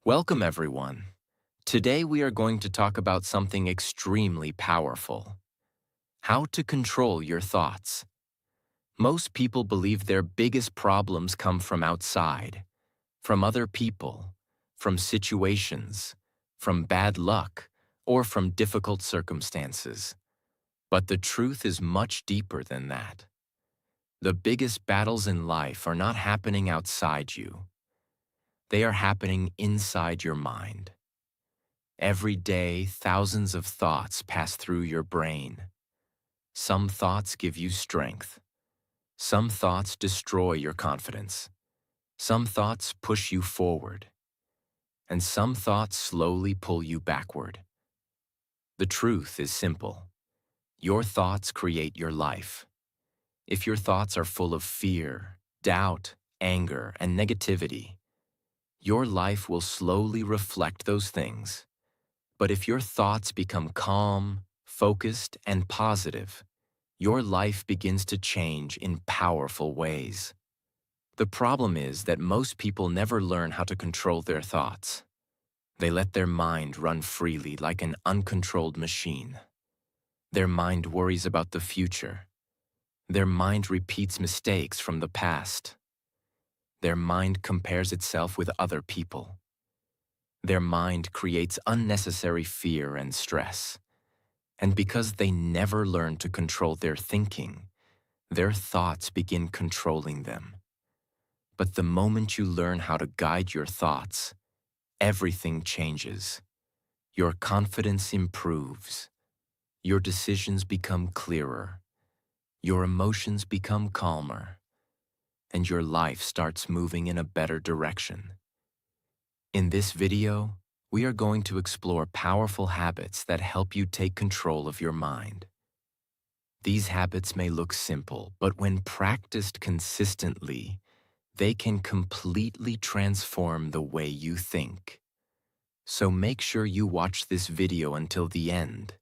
Welcome, everyone. Today we are going to talk about something extremely powerful: how to control your thoughts. Most people believe their biggest problems come from outside, from other people, from situations, from bad luck, or from difficult circumstances. But the truth is much deeper than that. The biggest battles in life are not happening outside you. They are happening inside your mind. Every day, thousands of thoughts pass through your brain. Some thoughts give you strength. Some thoughts destroy your confidence. Some thoughts push you forward. And some thoughts slowly pull you backward. The truth is simple. Your thoughts create your life. If your thoughts are full of fear, doubt, anger, and negativity, your life will slowly reflect those things. But if your thoughts become calm, focused, and positive, your life begins to change in powerful ways. The problem is that most people never learn how to control their thoughts. They let their mind run freely like an uncontrolled machine. Their mind worries about the future. Their mind repeats mistakes from the past. Their mind compares itself with other people. Their mind creates unnecessary fear and stress. And because they never learn to control their thinking, their thoughts begin controlling them. But the moment you learn how to guide your thoughts, everything changes. Your confidence improves. Your decisions become clearer. Your emotions become calmer. And your life starts moving in a better direction. In this video, we are going to explore powerful habits that help you take control of your mind. These habits may look simple, but when practiced consistently, they can completely transform the way you think. So make sure you watch this video until the end,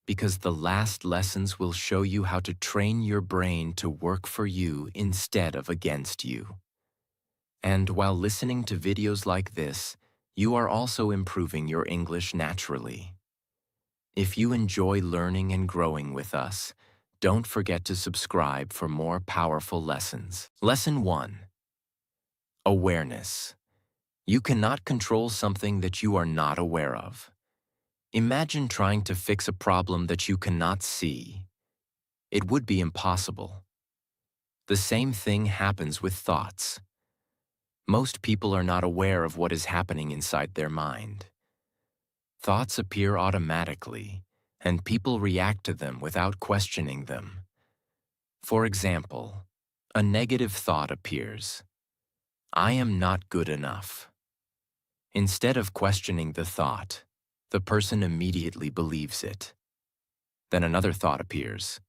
because the last lessons will show you how to train your brain to work for you instead of against you. And while listening to videos like this, you are also improving your English naturally. If you enjoy learning and growing with us, don't forget to subscribe for more powerful lessons. Lesson 1. Awareness. You cannot control something that you are not aware of. Imagine trying to fix a problem that you cannot see. It would be impossible. The same thing happens with thoughts. Most people are not aware of what is happening inside their mind. Thoughts appear automatically, and people react to them without questioning them. For example, a negative thought appears. I am not good enough. Instead of questioning the thought, the person immediately believes it. Then another thought appears.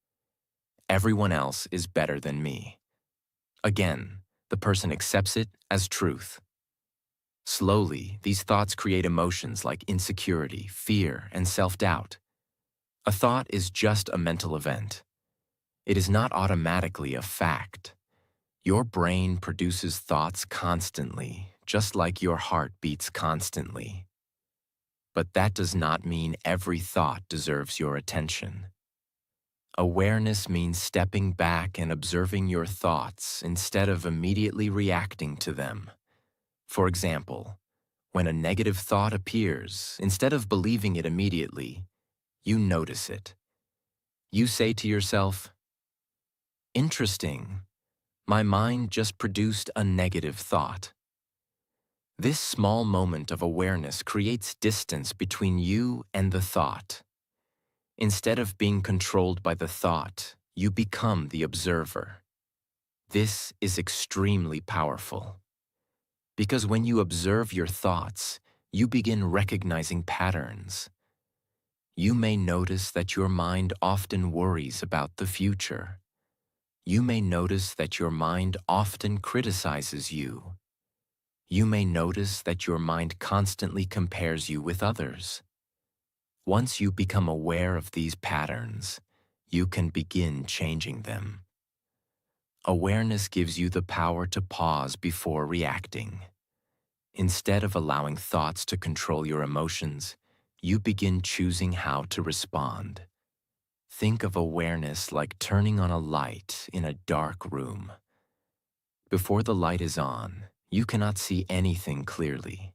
Everyone else is better than me. Again, the person accepts it as truth. Slowly, these thoughts create emotions like insecurity, fear, and self-doubt. A thought is just a mental event. It is not automatically a fact. Your brain produces thoughts constantly, just like your heart beats constantly. But that does not mean every thought deserves your attention. Awareness means stepping back and observing your thoughts instead of immediately reacting to them. For example, when a negative thought appears, instead of believing it immediately, you notice it. You say to yourself, "Interesting, my mind just produced a negative thought." This small moment of awareness creates distance between you and the thought. Instead of being controlled by the thought, you become the observer. This is extremely powerful. Because when you observe your thoughts, you begin recognizing patterns. You may notice that your mind often worries about the future. You may notice that your mind often criticizes you. You may notice that your mind constantly compares you with others. Once you become aware of these patterns, you can begin changing them. Awareness gives you the power to pause before reacting. Instead of allowing thoughts to control your emotions, you begin choosing how to respond. Think of awareness like turning on a light in a dark room. Before the light is on, you cannot see anything clearly.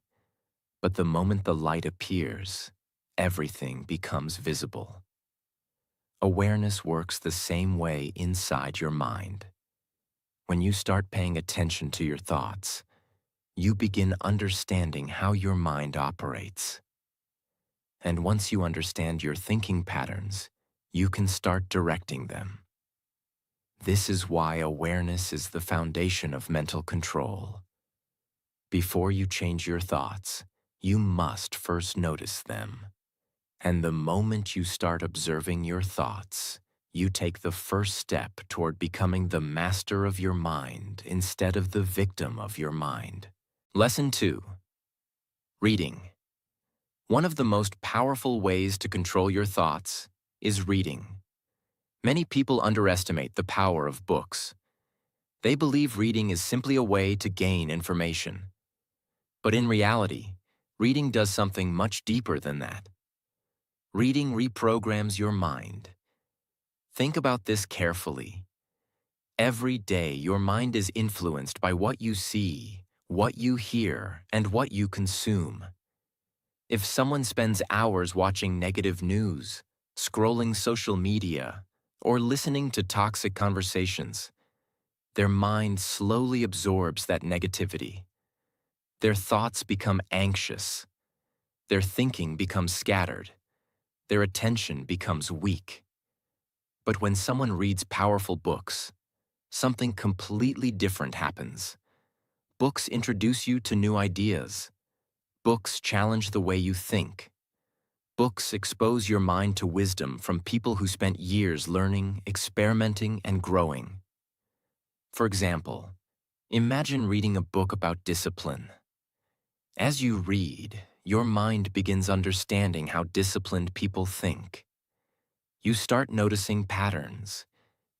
But the moment the light appears, everything becomes visible. Awareness works the same way inside your mind. When you start paying attention to your thoughts, you begin understanding how your mind operates. And once you understand your thinking patterns, you can start directing them. This is why awareness is the foundation of mental control. Before you change your thoughts, you must first notice them. And the moment you start observing your thoughts, you take the first step toward becoming the master of your mind instead of the victim of your mind. Lesson 2. Reading. One of the most powerful ways to control your thoughts is reading. Many people underestimate the power of books. They believe reading is simply a way to gain information. But in reality, reading does something much deeper than that. Reading reprograms your mind. Think about this carefully. Every day, your mind is influenced by what you see, what you hear, and what you consume. If someone spends hours watching negative news, scrolling social media, or listening to toxic conversations, their mind slowly absorbs that negativity. Their thoughts become anxious. Their thinking becomes scattered. Their attention becomes weak. But when someone reads powerful books, something completely different happens. Books introduce you to new ideas. Books challenge the way you think. Books expose your mind to wisdom from people who spent years learning, experimenting, and growing. For example, imagine reading a book about discipline. As you read, your mind begins understanding how disciplined people think. You start noticing patterns.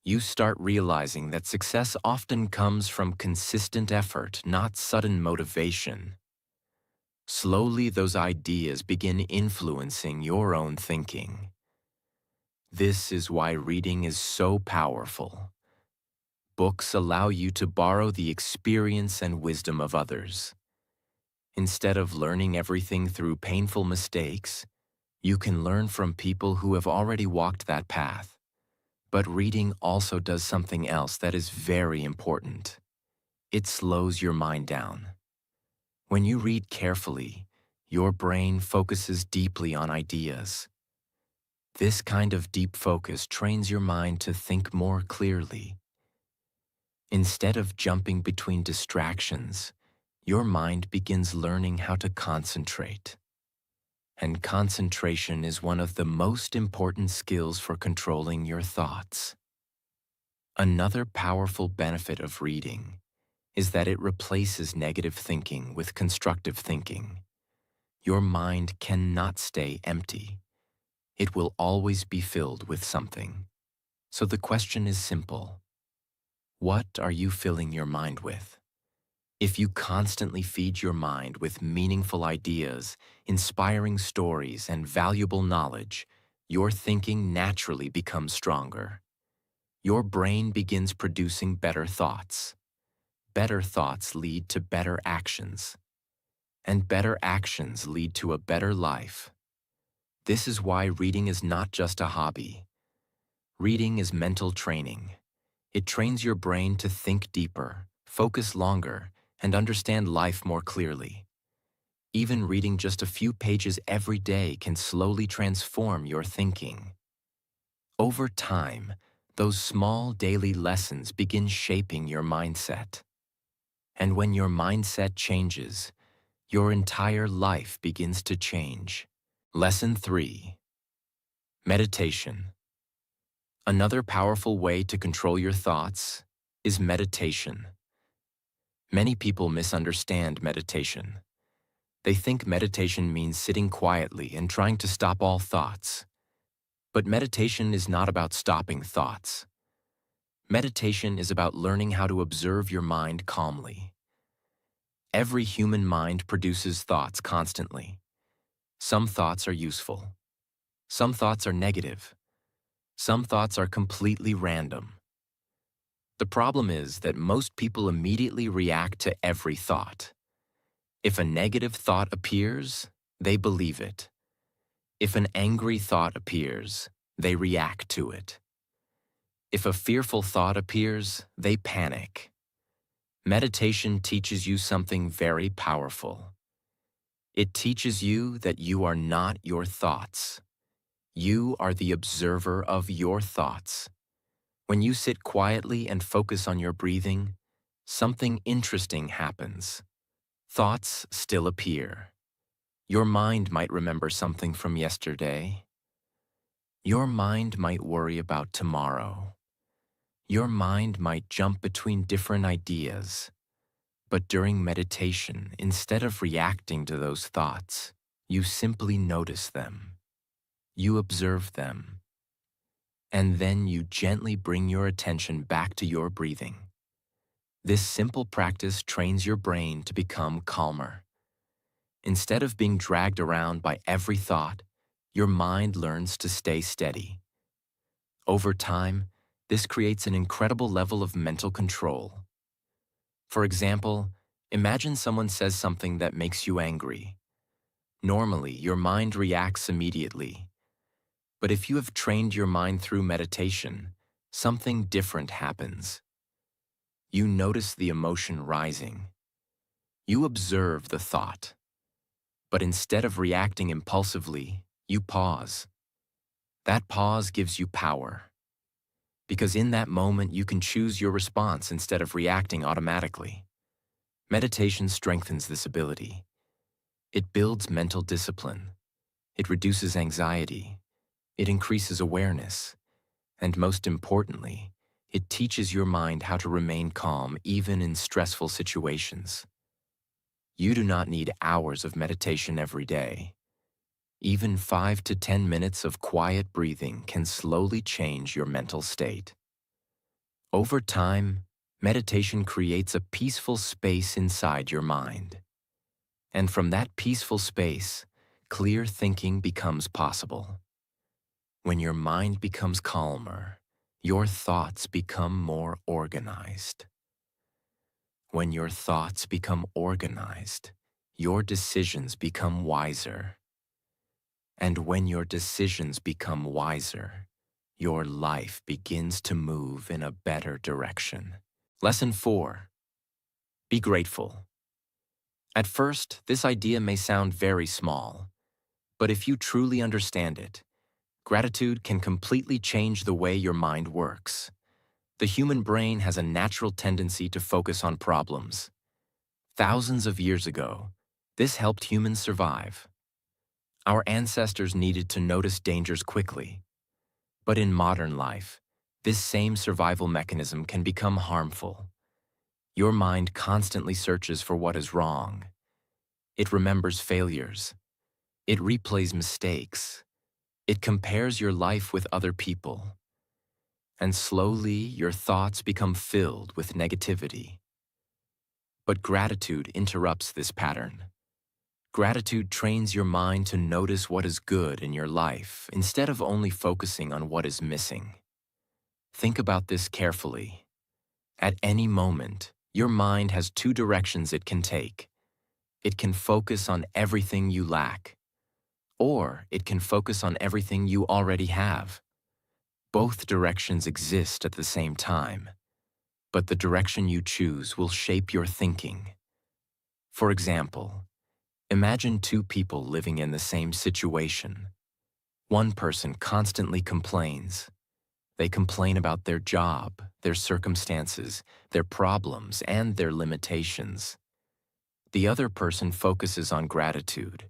You start realizing that success often comes from consistent effort, not sudden motivation. Slowly, those ideas begin influencing your own thinking. This is why reading is so powerful. Books allow you to borrow the experience and wisdom of others. Instead of learning everything through painful mistakes, you can learn from people who have already walked that path. But reading also does something else that is very important. It slows your mind down. When you read carefully, your brain focuses deeply on ideas. This kind of deep focus trains your mind to think more clearly. Instead of jumping between distractions, your mind begins learning how to concentrate. And concentration is one of the most important skills for controlling your thoughts. Another powerful benefit of reading is that it replaces negative thinking with constructive thinking. Your mind cannot stay empty. It will always be filled with something. So the question is simple. What are you filling your mind with? If you constantly feed your mind with meaningful ideas, inspiring stories, and valuable knowledge, your thinking naturally becomes stronger. Your brain begins producing better thoughts. Better thoughts lead to better actions. And better actions lead to a better life. This is why reading is not just a hobby. Reading is mental training. It trains your brain to think deeper, focus longer, and understand life more clearly. Even reading just a few pages every day can slowly transform your thinking. Over time, those small daily lessons begin shaping your mindset. And when your mindset changes, your entire life begins to change. Lesson 3. Meditation. Another powerful way to control your thoughts is meditation. Many people misunderstand meditation. They think meditation means sitting quietly and trying to stop all thoughts. But meditation is not about stopping thoughts. Meditation is about learning how to observe your mind calmly. Every human mind produces thoughts constantly. Some thoughts are useful. Some thoughts are negative. Some thoughts are completely random. The problem is that most people immediately react to every thought. If a negative thought appears, they believe it. If an angry thought appears, they react to it. If a fearful thought appears, they panic. Meditation teaches you something very powerful. It teaches you that you are not your thoughts. You are the observer of your thoughts. When you sit quietly and focus on your breathing, something interesting happens. Thoughts still appear. Your mind might remember something from yesterday. Your mind might worry about tomorrow. Your mind might jump between different ideas. But during meditation, instead of reacting to those thoughts, you simply notice them. You observe them. And then you gently bring your attention back to your breathing. This simple practice trains your brain to become calmer. Instead of being dragged around by every thought, your mind learns to stay steady. Over time, this creates an incredible level of mental control. For example, imagine someone says something that makes you angry. Normally, your mind reacts immediately. But if you have trained your mind through meditation, something different happens. You notice the emotion rising. You observe the thought. But instead of reacting impulsively, you pause. That pause gives you power. Because in that moment, you can choose your response instead of reacting automatically. Meditation strengthens this ability. It builds mental discipline. It reduces anxiety. It increases awareness. And most importantly, it teaches your mind how to remain calm even in stressful situations. You do not need hours of meditation every day. Even 5 to 10 minutes of quiet breathing can slowly change your mental state. Over time, meditation creates a peaceful space inside your mind. And from that peaceful space, clear thinking becomes possible. When your mind becomes calmer, your thoughts become more organized. When your thoughts become organized, your decisions become wiser. And when your decisions become wiser, your life begins to move in a better direction. Lesson 4. Be grateful. At first, this idea may sound very small, but if you truly understand it, gratitude can completely change the way your mind works. The human brain has a natural tendency to focus on problems. Thousands of years ago, this helped humans survive. Our ancestors needed to notice dangers quickly. But in modern life, this same survival mechanism can become harmful. Your mind constantly searches for what is wrong. It remembers failures. It replays mistakes. It compares your life with other people. And slowly, your thoughts become filled with negativity. But gratitude interrupts this pattern. Gratitude trains your mind to notice what is good in your life instead of only focusing on what is missing. Think about this carefully. At any moment, your mind has two directions it can take. It can focus on everything you lack, or it can focus on everything you already have. Both directions exist at the same time, but the direction you choose will shape your thinking. For example, imagine two people living in the same situation. One person constantly complains. They complain about their job, their circumstances, their problems, and their limitations. The other person focuses on gratitude.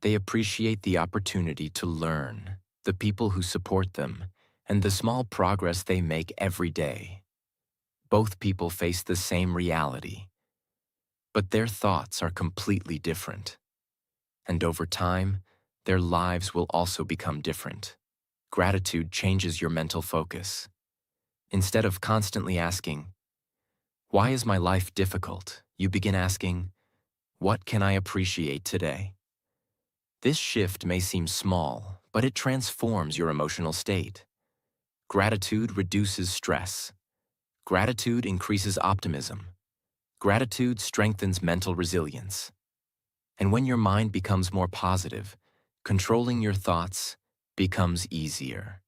They appreciate the opportunity to learn, the people who support them, and the small progress they make every day. Both people face the same reality, but their thoughts are completely different. And over time, their lives will also become different. Gratitude changes your mental focus. Instead of constantly asking, "Why is my life difficult?" you begin asking, "What can I appreciate today?" This shift may seem small, but it transforms your emotional state. Gratitude reduces stress. Gratitude increases optimism. Gratitude strengthens mental resilience. And when your mind becomes more positive, controlling your thoughts becomes easier.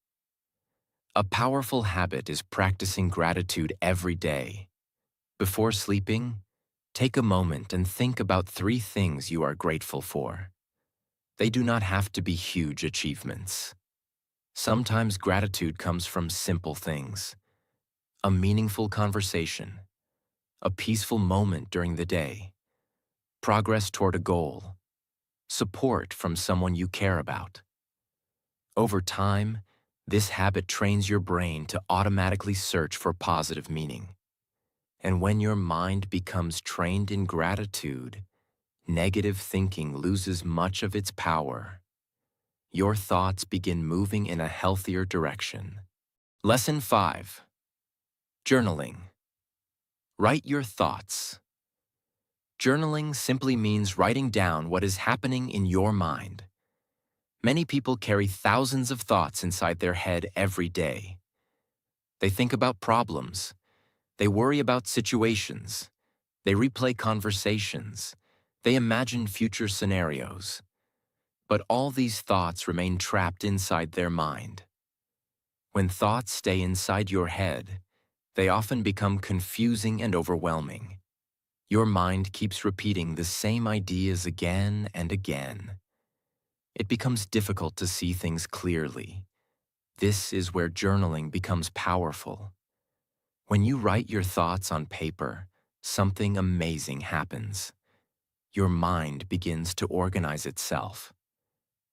A powerful habit is practicing gratitude every day. Before sleeping, take a moment and think about 3 things you are grateful for. They do not have to be huge achievements. Sometimes gratitude comes from simple things: a meaningful conversation, a peaceful moment during the day, progress toward a goal, support from someone you care about. Over time, this habit trains your brain to automatically search for positive meaning. And when your mind becomes trained in gratitude, negative thinking loses much of its power. Your thoughts begin moving in a healthier direction. Lesson 5. Journaling. Write your thoughts. Journaling simply means writing down what is happening in your mind. Many people carry thousands of thoughts inside their head every day. They think about problems. They worry about situations. They replay conversations. They imagine future scenarios. But all these thoughts remain trapped inside their mind. When thoughts stay inside your head, they often become confusing and overwhelming. Your mind keeps repeating the same ideas again and again. It becomes difficult to see things clearly. This is where journaling becomes powerful. When you write your thoughts on paper, something amazing happens. Your mind begins to organize itself.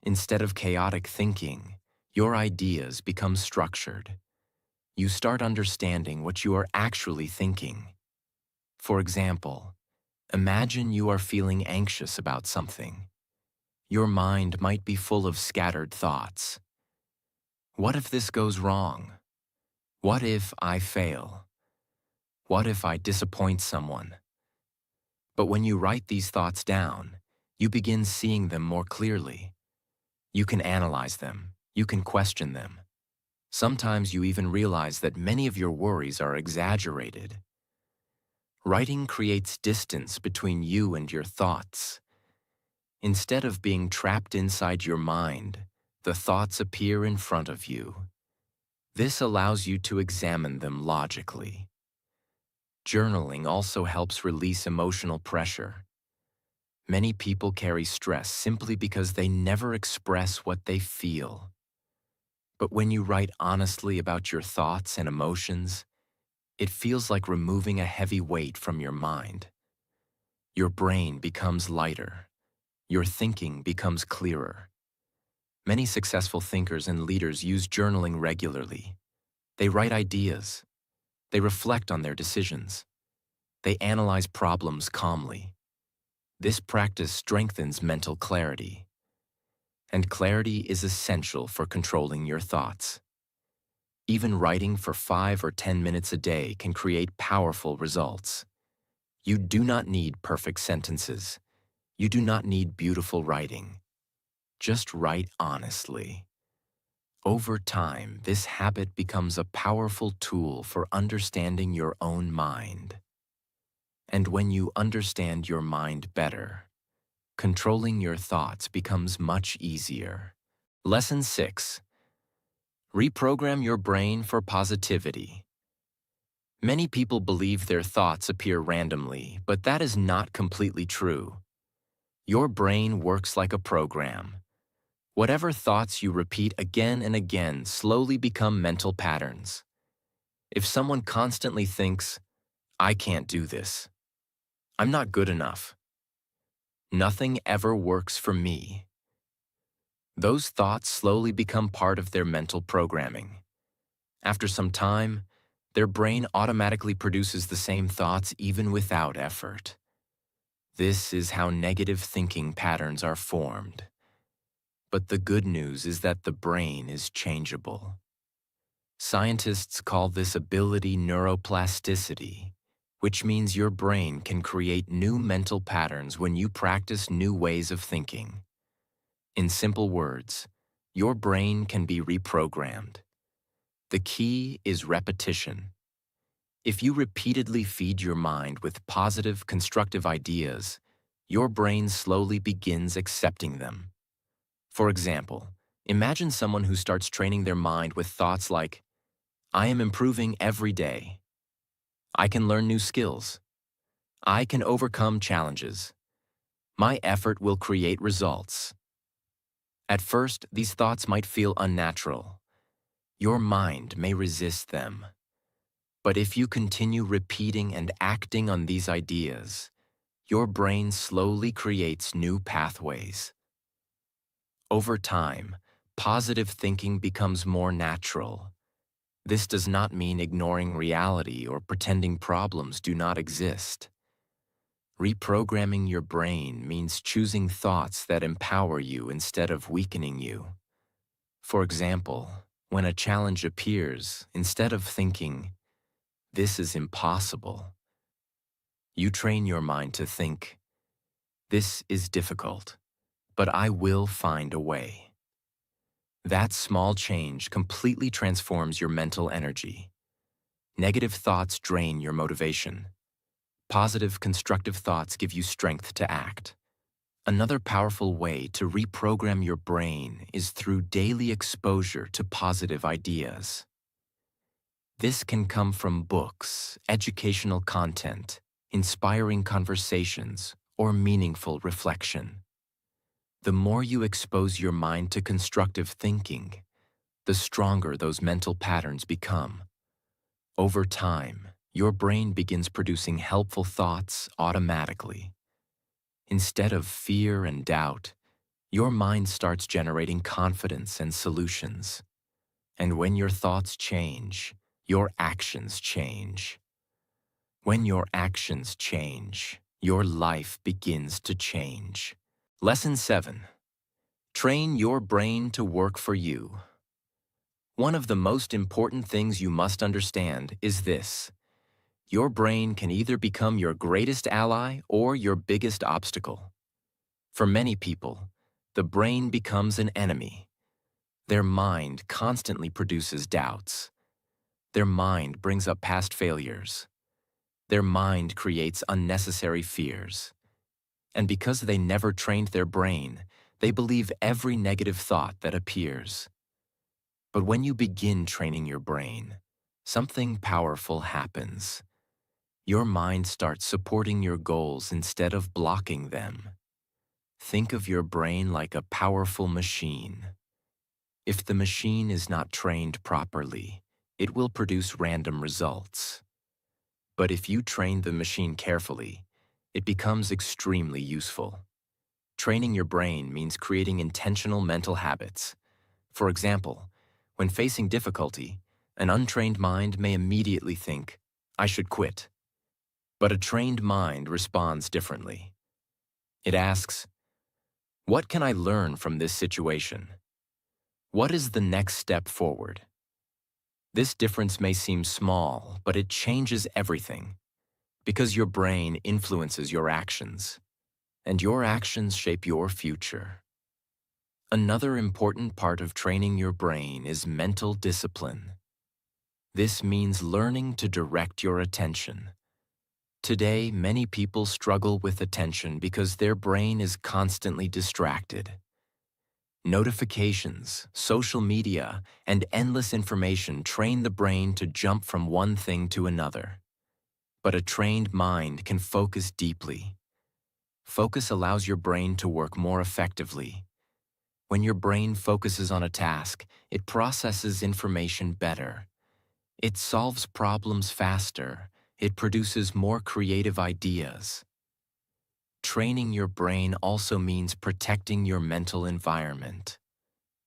Instead of chaotic thinking, your ideas become structured. You start understanding what you are actually thinking. For example, imagine you are feeling anxious about something. Your mind might be full of scattered thoughts. What if this goes wrong? What if I fail? What if I disappoint someone? But when you write these thoughts down, you begin seeing them more clearly. You can analyze them. You can question them. Sometimes you even realize that many of your worries are exaggerated. Writing creates distance between you and your thoughts. Instead of being trapped inside your mind, the thoughts appear in front of you. This allows you to examine them logically. Journaling also helps release emotional pressure. Many people carry stress simply because they never express what they feel. But when you write honestly about your thoughts and emotions, it feels like removing a heavy weight from your mind. Your brain becomes lighter. Your thinking becomes clearer. Many successful thinkers and leaders use journaling regularly. They write ideas. They reflect on their decisions. They analyze problems calmly. This practice strengthens mental clarity. And clarity is essential for controlling your thoughts. Even writing for 5 or 10 minutes a day can create powerful results. You do not need perfect sentences. You do not need beautiful writing. Just write honestly. Over time, this habit becomes a powerful tool for understanding your own mind. And when you understand your mind better, controlling your thoughts becomes much easier. Lesson 6. Reprogram your brain for positivity. Many people believe their thoughts appear randomly, but that is not completely true. Your brain works like a program. Whatever thoughts you repeat again and again slowly become mental patterns. If someone constantly thinks, "I can't do this," "I'm not good enough," "Nothing ever works for me," those thoughts slowly become part of their mental programming. After some time, their brain automatically produces the same thoughts even without effort. This is how negative thinking patterns are formed. But the good news is that the brain is changeable. Scientists call this ability neuroplasticity, which means your brain can create new mental patterns when you practice new ways of thinking. In simple words, your brain can be reprogrammed. The key is repetition. If you repeatedly feed your mind with positive, constructive ideas, your brain slowly begins accepting them. For example, imagine someone who starts training their mind with thoughts like, I am improving every day. I can learn new skills. I can overcome challenges. My effort will create results. At first, these thoughts might feel unnatural. Your mind may resist them. But if you continue repeating and acting on these ideas, your brain slowly creates new pathways. Over time, positive thinking becomes more natural. This does not mean ignoring reality or pretending problems do not exist. Reprogramming your brain means choosing thoughts that empower you instead of weakening you. For example, when a challenge appears, instead of thinking, "This is impossible," you train your mind to think, "This is difficult, but I will find a way." That small change completely transforms your mental energy. Negative thoughts drain your motivation. Positive, constructive thoughts give you strength to act. Another powerful way to reprogram your brain is through daily exposure to positive ideas. This can come from books, educational content, inspiring conversations, or meaningful reflection. The more you expose your mind to constructive thinking, the stronger those mental patterns become. Over time, your brain begins producing helpful thoughts automatically. Instead of fear and doubt, your mind starts generating confidence and solutions. And when your thoughts change, your actions change. When your actions change, your life begins to change. Lesson 7. Train your brain to work for you. One of the most important things you must understand is this: your brain can either become your greatest ally or your biggest obstacle. For many people, the brain becomes an enemy. Their mind constantly produces doubts. Their mind brings up past failures. Their mind creates unnecessary fears. And because they never trained their brain, they believe every negative thought that appears. But when you begin training your brain, something powerful happens. Your mind starts supporting your goals instead of blocking them. Think of your brain like a powerful machine. If the machine is not trained properly, it will produce random results. But if you train the machine carefully, it becomes extremely useful. Training your brain means creating intentional mental habits. For example, when facing difficulty, an untrained mind may immediately think, "I should quit." But a trained mind responds differently. It asks, "What can I learn from this situation? What is the next step forward?" This difference may seem small, but it changes everything, because your brain influences your actions, and your actions shape your future. Another important part of training your brain is mental discipline. This means learning to direct your attention. Today, many people struggle with attention because their brain is constantly distracted. Notifications, social media, and endless information train the brain to jump from one thing to another. But a trained mind can focus deeply. Focus allows your brain to work more effectively. When your brain focuses on a task, it processes information better. It solves problems faster. It produces more creative ideas. Training your brain also means protecting your mental environment.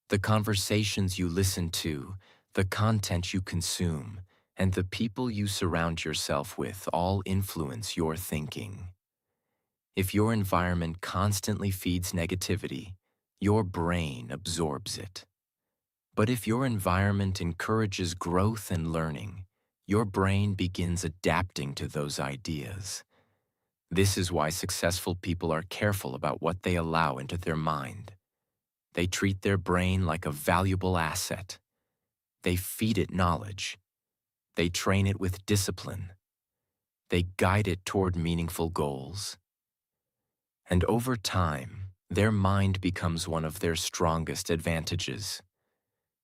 The conversations you listen to, the content you consume, and the people you surround yourself with all influence your thinking. If your environment constantly feeds negativity, your brain absorbs it. But if your environment encourages growth and learning, Your brain begins adapting to those ideas. This is why successful people are careful about what they allow into their mind. They treat their brain like a valuable asset. They feed it knowledge. They train it with discipline. They guide it toward meaningful goals. And over time, their mind becomes one of their strongest advantages.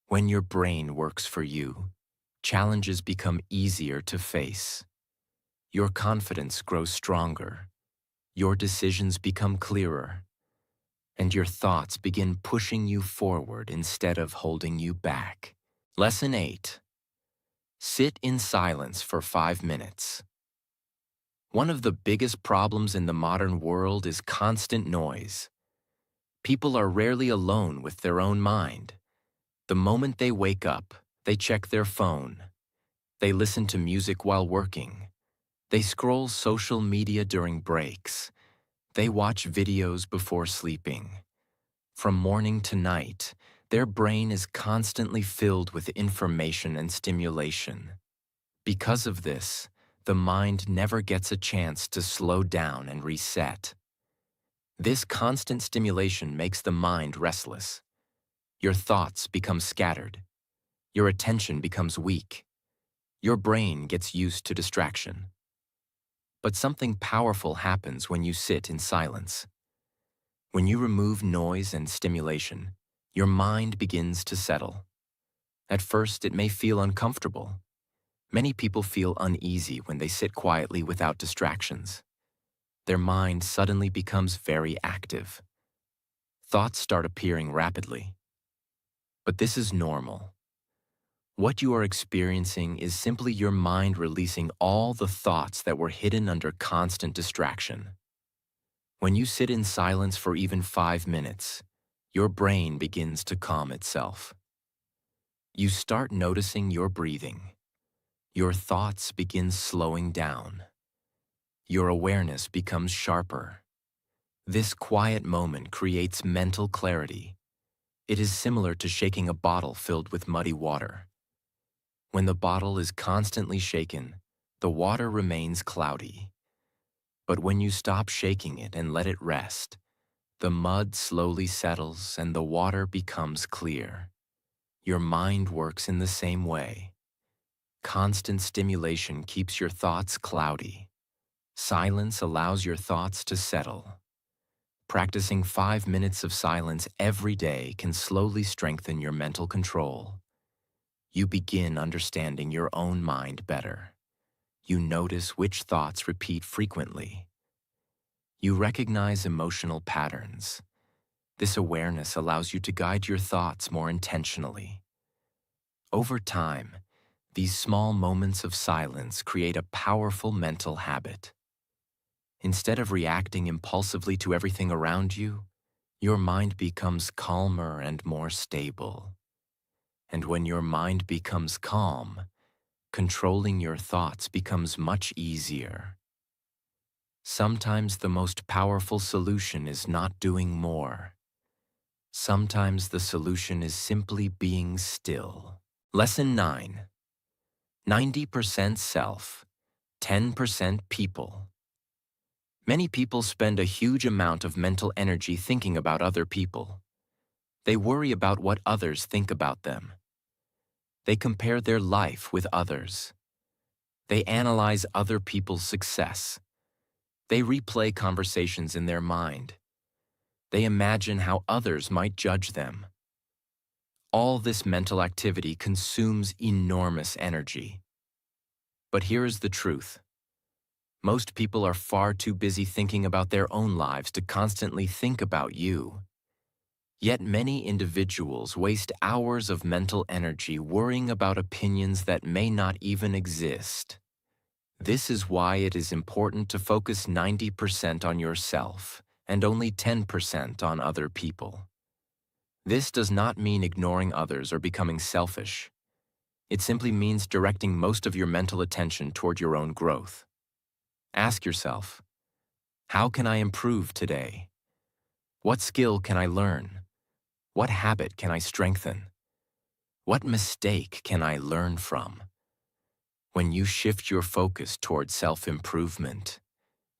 When your brain works for you, challenges become easier to face. Your confidence grows stronger. Your decisions become clearer. And your thoughts begin pushing you forward instead of holding you back. Lesson 8. Sit in silence for 5 minutes. One of the biggest problems in the modern world is constant noise. People are rarely alone with their own mind. The moment they wake up, they check their phone. They listen to music while working. They scroll social media during breaks. They watch videos before sleeping. From morning to night, their brain is constantly filled with information and stimulation. Because of this, the mind never gets a chance to slow down and reset. This constant stimulation makes the mind restless. Your thoughts become scattered. Your attention becomes weak. Your brain gets used to distraction. But something powerful happens when you sit in silence. When you remove noise and stimulation, your mind begins to settle. At first, it may feel uncomfortable. Many people feel uneasy when they sit quietly without distractions. Their mind suddenly becomes very active. Thoughts start appearing rapidly. But this is normal. What you are experiencing is simply your mind releasing all the thoughts that were hidden under constant distraction. When you sit in silence for even 5 minutes, your brain begins to calm itself. You start noticing your breathing. Your thoughts begin slowing down. Your awareness becomes sharper. This quiet moment creates mental clarity. It is similar to shaking a bottle filled with muddy water. When the bottle is constantly shaken, the water remains cloudy. But when you stop shaking it and let it rest, the mud slowly settles and the water becomes clear. Your mind works in the same way. Constant stimulation keeps your thoughts cloudy. Silence allows your thoughts to settle. Practicing 5 minutes of silence every day can slowly strengthen your mental control. You begin understanding your own mind better. You notice which thoughts repeat frequently. You recognize emotional patterns. This awareness allows you to guide your thoughts more intentionally. Over time, these small moments of silence create a powerful mental habit. Instead of reacting impulsively to everything around you, your mind becomes calmer and more stable. And when your mind becomes calm, controlling your thoughts becomes much easier. Sometimes the most powerful solution is not doing more. Sometimes the solution is simply being still. Lesson 9. 90% self, 10% people. Many people spend a huge amount of mental energy thinking about other people. They worry about what others think about them. They compare their life with others. They analyze other people's success. They replay conversations in their mind. They imagine how others might judge them. All this mental activity consumes enormous energy. But here is the truth. Most people are far too busy thinking about their own lives to constantly think about you. Yet many individuals waste hours of mental energy worrying about opinions that may not even exist. This is why it is important to focus 90% on yourself and only 10% on other people. This does not mean ignoring others or becoming selfish. It simply means directing most of your mental attention toward your own growth. Ask yourself, how can I improve today? What skill can I learn? What habit can I strengthen? What mistake can I learn from? When you shift your focus toward self-improvement,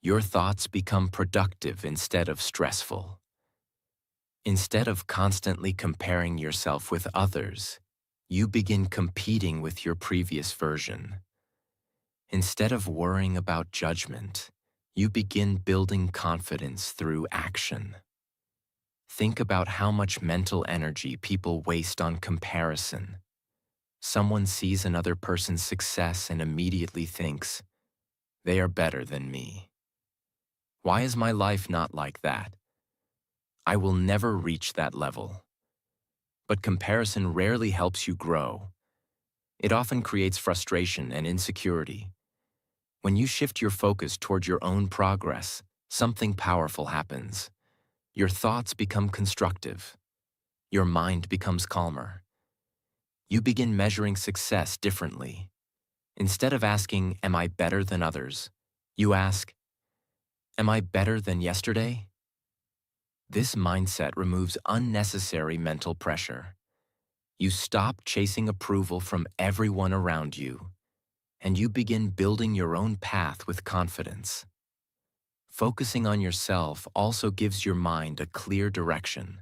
your thoughts become productive instead of stressful. Instead of constantly comparing yourself with others, you begin competing with your previous version. Instead of worrying about judgment, you begin building confidence through action. Think about how much mental energy people waste on comparison. Someone sees another person's success and immediately thinks, they are better than me. Why is my life not like that? I will never reach that level. But comparison rarely helps you grow. It often creates frustration and insecurity. When you shift your focus toward your own progress, something powerful happens. Your thoughts become constructive. Your mind becomes calmer. You begin measuring success differently. Instead of asking, am I better than others? You ask, am I better than yesterday? This mindset removes unnecessary mental pressure. You stop chasing approval from everyone around you, and you begin building your own path with confidence. Focusing on yourself also gives your mind a clear direction.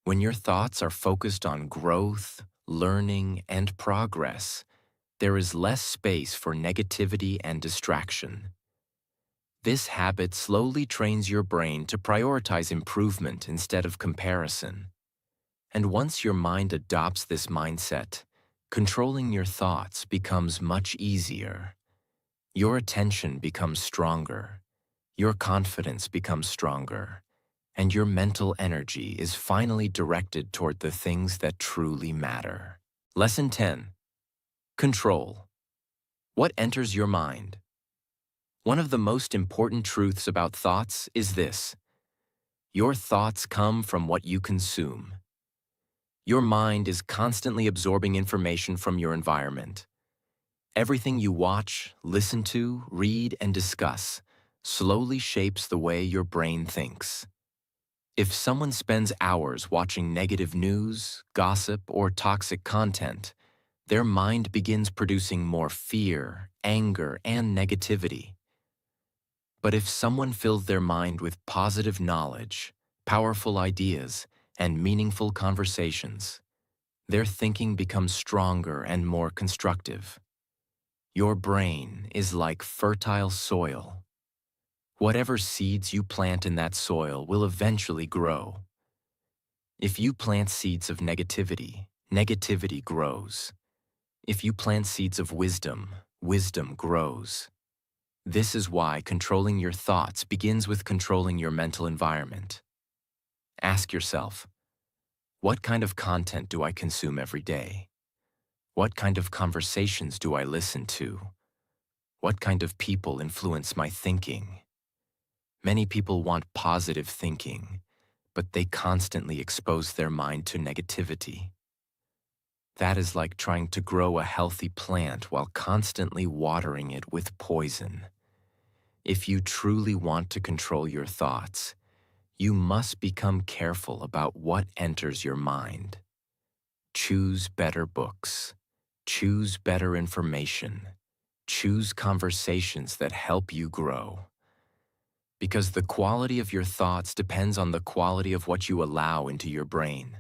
When your thoughts are focused on growth, learning, and progress, there is less space for negativity and distraction. This habit slowly trains your brain to prioritize improvement instead of comparison. And once your mind adopts this mindset, controlling your thoughts becomes much easier. Your attention becomes stronger, your confidence becomes stronger, and your mental energy is finally directed toward the things that truly matter. Lesson 10. Control. What enters your mind? One of the most important truths about thoughts is this: your thoughts come from what you consume. Your mind is constantly absorbing information from your environment. Everything you watch, listen to, read, and discuss slowly shapes the way your brain thinks. If someone spends hours watching negative news, gossip, or toxic content, their mind begins producing more fear, anger, and negativity. But if someone fills their mind with positive knowledge, powerful ideas, and meaningful conversations, their thinking becomes stronger and more constructive. Your brain is like fertile soil. Whatever seeds you plant in that soil will eventually grow. If you plant seeds of negativity, negativity grows. If you plant seeds of wisdom, wisdom grows. This is why controlling your thoughts begins with controlling your mental environment. Ask yourself, what kind of content do I consume every day? What kind of conversations do I listen to? What kind of people influence my thinking? Many people want positive thinking, but they constantly expose their mind to negativity. That is like trying to grow a healthy plant while constantly watering it with poison. If you truly want to control your thoughts, you must become careful about what enters your mind. Choose better books. Choose better information. Choose conversations that help you grow. Because the quality of your thoughts depends on the quality of what you allow into your brain.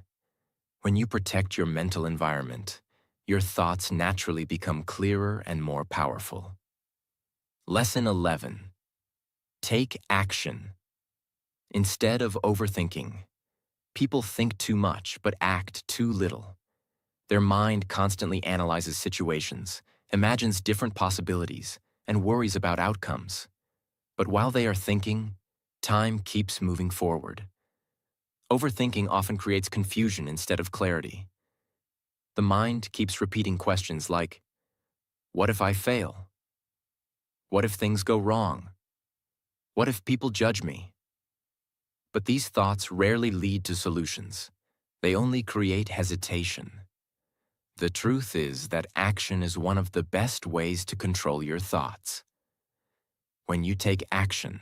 When you protect your mental environment, your thoughts naturally become clearer and more powerful. Lesson 11. Take action. Instead of overthinking, people think too much but act too little. Their mind constantly analyzes situations, imagines different possibilities, and worries about outcomes. But while they are thinking, time keeps moving forward. Overthinking often creates confusion instead of clarity. The mind keeps repeating questions like, what if I fail? What if things go wrong? What if people judge me? But these thoughts rarely lead to solutions. They only create hesitation. The truth is that action is one of the best ways to control your thoughts. When you take action,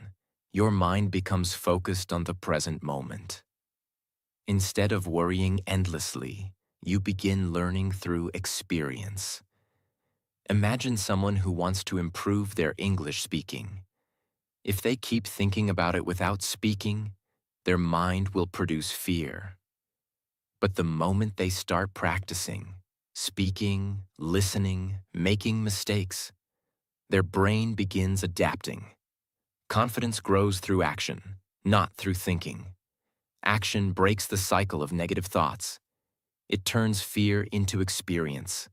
your mind becomes focused on the present moment. Instead of worrying endlessly, you begin learning through experience. Imagine someone who wants to improve their English speaking. If they keep thinking about it without speaking, their mind will produce fear. But the moment they start practicing, speaking, listening, making mistakes, their brain begins adapting. Confidence grows through action, not through thinking. Action breaks the cycle of negative thoughts. It turns fear into experience.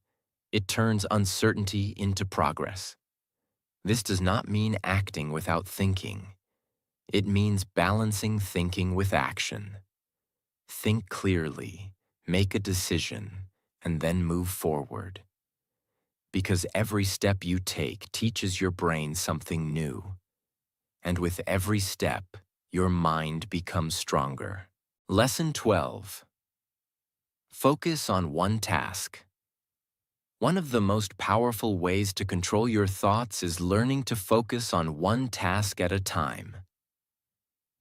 It turns uncertainty into progress. This does not mean acting without thinking. It means balancing thinking with action. Think clearly, make a decision, and then move forward. Because every step you take teaches your brain something new. And with every step, your mind becomes stronger. Lesson 12. Focus on one task. One of the most powerful ways to control your thoughts is learning to focus on one task at a time.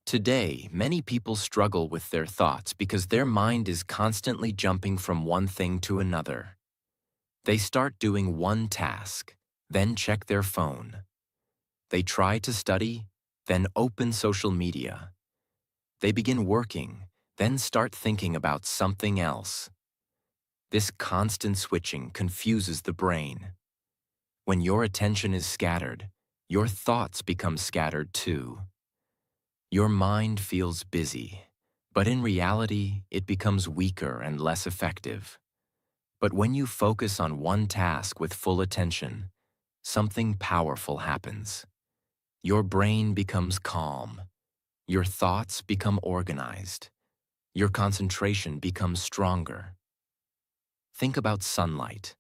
Today, many people struggle with their thoughts because their mind is constantly jumping from one thing to another. They start doing one task, then check their phone. They try to study, then open social media. They begin working, then start thinking about something else. This constant switching confuses the brain. When your attention is scattered, your thoughts become scattered too. Your mind feels busy, but in reality, it becomes weaker and less effective. But when you focus on one task with full attention, something powerful happens. Your brain becomes calm. Your thoughts become organized. Your concentration becomes stronger. Think about sunlight.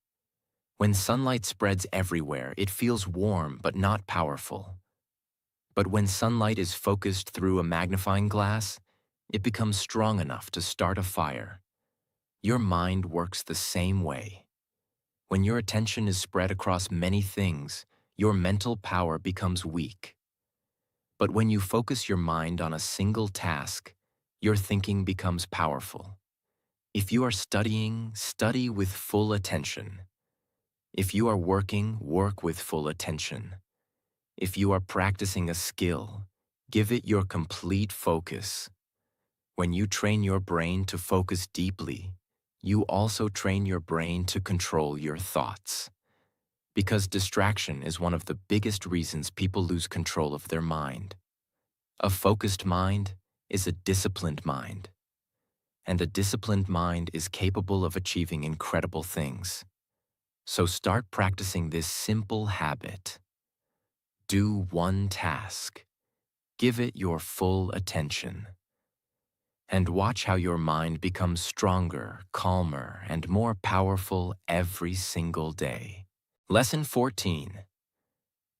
When sunlight spreads everywhere, it feels warm but not powerful. But when sunlight is focused through a magnifying glass, it becomes strong enough to start a fire. Your mind works the same way. When your attention is spread across many things, your mental power becomes weak. But when you focus your mind on a single task, your thinking becomes powerful. If you are studying, study with full attention. If you are working, work with full attention. If you are practicing a skill, give it your complete focus. When you train your brain to focus deeply, you also train your brain to control your thoughts. Because distraction is one of the biggest reasons people lose control of their mind. A focused mind is a disciplined mind. And a disciplined mind is capable of achieving incredible things. So start practicing this simple habit. Do one task. Give it your full attention. And watch how your mind becomes stronger, calmer, and more powerful every single day. Lesson 14.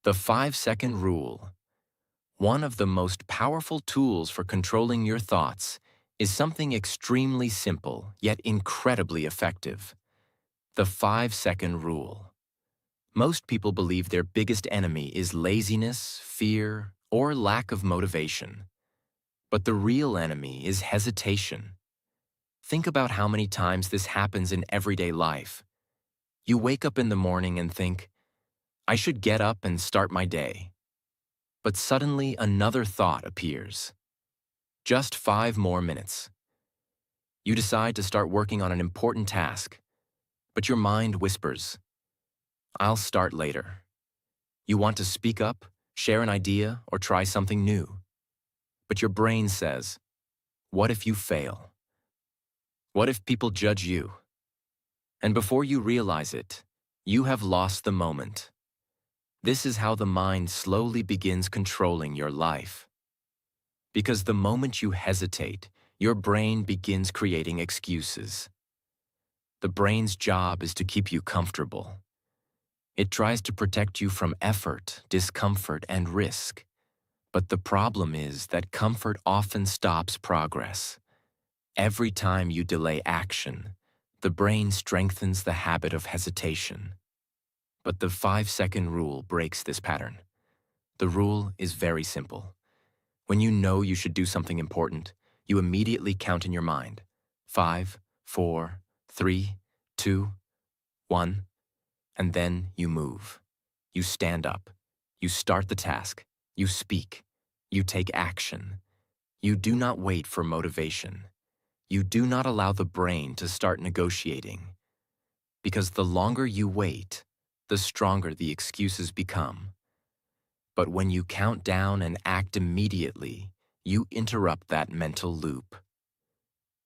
The 5-second rule. One of the most powerful tools for controlling your thoughts is something extremely simple, yet incredibly effective. The 5-second rule. Most people believe their biggest enemy is laziness, fear, or lack of motivation. But the real enemy is hesitation. Think about how many times this happens in everyday life. You wake up in the morning and think, I should get up and start my day. But suddenly another thought appears. Just 5 more minutes. You decide to start working on an important task, but your mind whispers, I'll start later. You want to speak up, share an idea, or try something new. But your brain says, what if you fail? What if people judge you? And before you realize it, you have lost the moment. This is how the mind slowly begins controlling your life. Because the moment you hesitate, your brain begins creating excuses. The brain's job is to keep you comfortable. It tries to protect you from effort, discomfort, and risk. But the problem is that comfort often stops progress. Every time you delay action, the brain strengthens the habit of hesitation. But the 5-second rule breaks this pattern. The rule is very simple. When you know you should do something important, you immediately count in your mind. 5, 4, 3, 2, 1. And then you move. You stand up. You start the task. You speak. You take action. You do not wait for motivation. You do not allow the brain to start negotiating. Because the longer you wait, the stronger the excuses become. But when you count down and act immediately, you interrupt that mental loop.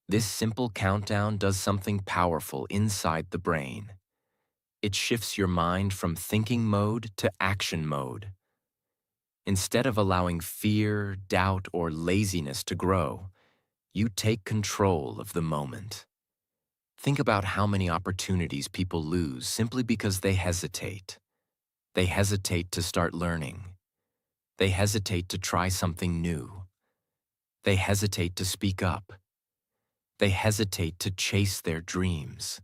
This simple countdown does something powerful inside the brain. It shifts your mind from thinking mode to action mode. Instead of allowing fear, doubt, or laziness to grow, you take control of the moment. Think about how many opportunities people lose simply because they hesitate. They hesitate to start learning. They hesitate to try something new. They hesitate to speak up. They hesitate to chase their dreams.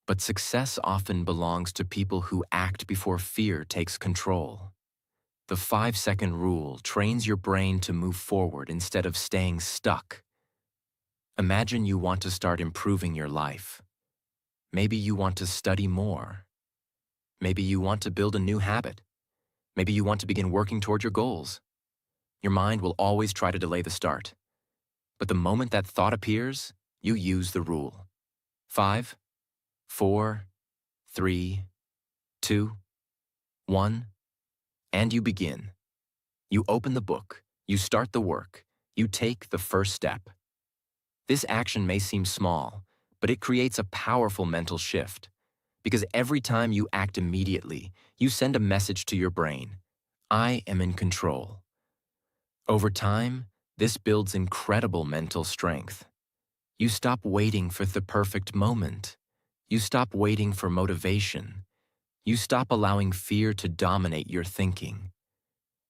But success often belongs to people who act before fear takes control. The 5-second rule trains your brain to move forward instead of staying stuck. Imagine you want to start improving your life. Maybe you want to study more. Maybe you want to build a new habit. Maybe you want to begin working toward your goals. Your mind will always try to delay the start. But the moment that thought appears, you use the rule. 5, 4, 3, 2, 1, and you begin. You open the book, you start the work, you take the first step. This action may seem small, but it creates a powerful mental shift. Because every time you act immediately, you send a message to your brain. I am in control. Over time, this builds incredible mental strength. You stop waiting for the perfect moment. You stop waiting for motivation. You stop allowing fear to dominate your thinking.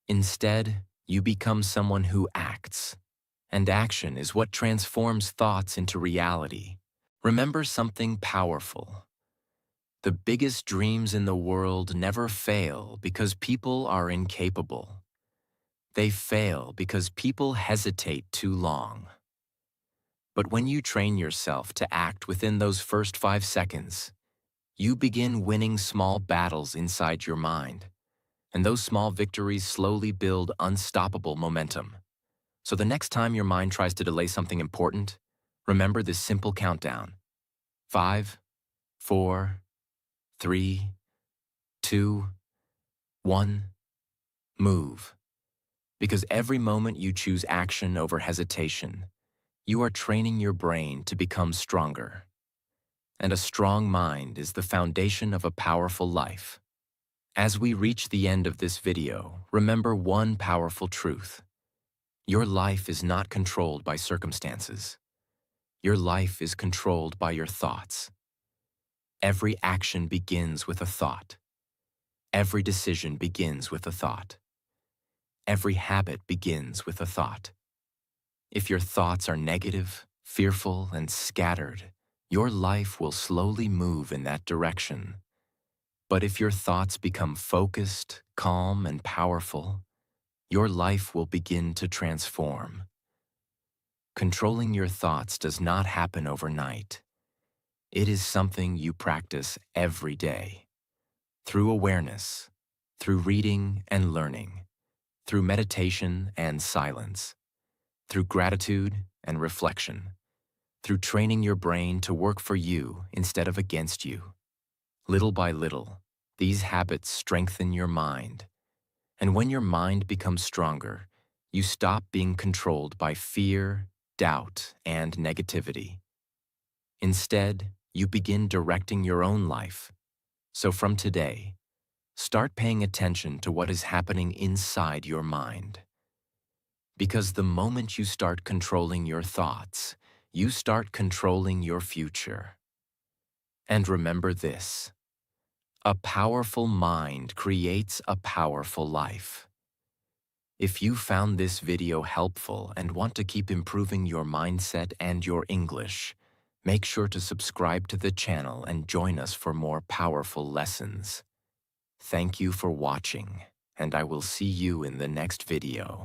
Instead, you become someone who acts. And action is what transforms thoughts into reality. Remember something powerful. The biggest dreams in the world never fail because people are incapable. They fail because people hesitate too long. But when you train yourself to act within those first 5 seconds, you begin winning small battles inside your mind. And those small victories slowly build unstoppable momentum. So the next time your mind tries to delay something important, remember this simple countdown. 5, 4, 3, 2, 1, move. Because every moment you choose action over hesitation, you are training your brain to become stronger. And a strong mind is the foundation of a powerful life. As we reach the end of this video, remember one powerful truth. Your life is not controlled by circumstances. Your life is controlled by your thoughts. Every action begins with a thought. Every decision begins with a thought. Every habit begins with a thought. If your thoughts are negative, fearful, and scattered, your life will slowly move in that direction. But if your thoughts become focused, calm, and powerful, your life will begin to transform. Controlling your thoughts does not happen overnight. It is something you practice every day. Through awareness, through reading and learning, through meditation and silence, through gratitude and reflection, through training your brain to work for you instead of against you. Little by little, these habits strengthen your mind. And when your mind becomes stronger, you stop being controlled by fear, doubt, and negativity. Instead, you begin directing your own life. So from today, start paying attention to what is happening inside your mind. Because the moment you start controlling your thoughts, you start controlling your future. And remember this: a powerful mind creates a powerful life. If you found this video helpful and want to keep improving your mindset and your English, make sure to subscribe to the channel and join us for more powerful lessons. Thank you for watching, and I will see you in the next video.